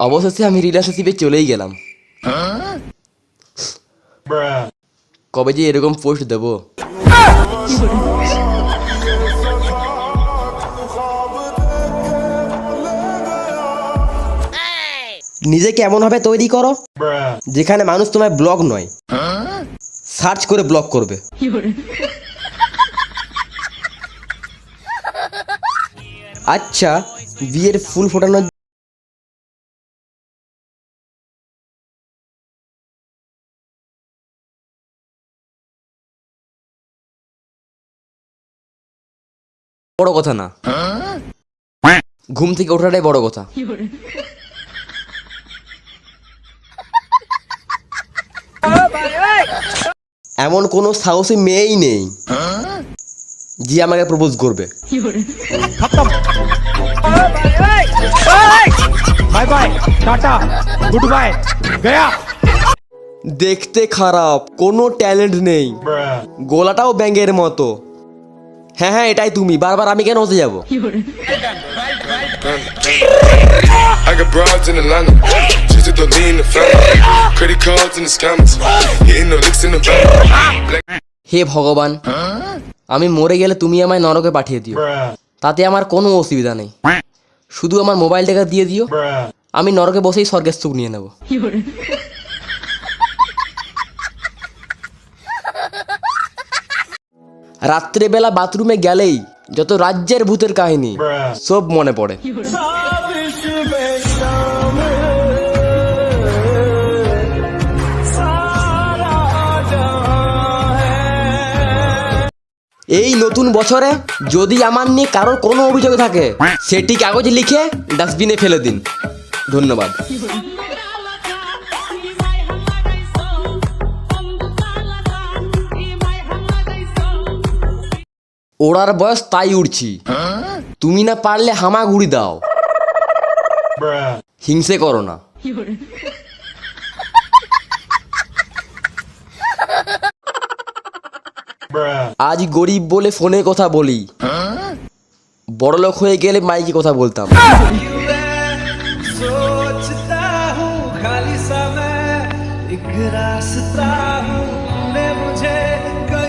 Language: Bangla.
অবশেষে আমি রিলেশনশিপে চলেই গেলাম। কবে যে এরকম পোস্ট দেবো। নিজেকে এমনভাবে তৈরি করো যেখানে মানুষ তোমায় ব্লগ নয়, সার্চ করে ব্লগ করবে। আচ্ছা, বিয়ের ফুল ফোটানোর বড় কথা না, ঘুম থেকে ওঠাটাই বড় কথা। এমন কোনো সাহসী মেয়েই নেই যে আমাকে প্রপোজ করবে। Bye bye, tata, good bye, Gaya. দেখতে খারাপ, কোনো ট্যালেন্ট নেই, গলাটাও ব্যাঙের মতো। হ্যাঁ হ্যাঁ, এটাই তুমি। বারবার আমি কেন হতে যাবো? I got broads in Atlanta, just to throw me in the family. Credit cards in the scammers, hitting the licks in the bank. হে ভগবান, আমি মরে গেলে তুমি আমায় নরকে পাঠিয়ে দিও, তাতে আমার কোনো অসুবিধা নেই। শুধু আমার মোবাইলটাকে দিয়ে দিও, আমি নরকে বসেই স্বর্গের সুখ নিয়ে নেব। রাত্রেবেলা বাথরুমে গেলেই যত রাজ্যের ভূতের কাহিনী সব মনে পড়ে। এই নতুন বছরে যদি আমার নিয়ে কারোর কোনো অভিযোগ থাকে, সেটি কাগজে লিখে ডাস্টবিনে ফেলে দিন। ধন্যবাদ। ওড়ার বয়স তাই উড়ছি, তুমি না পারলে হামাগুড়ি দাও। হিংসে করো না। আজ গরিব বলে ফোনে কথা বলি, বড়লোক হয়ে গেলে মাইকে কথা বলতাম। सोचता हूँ खाली सा मैं एक रास्ता हूँ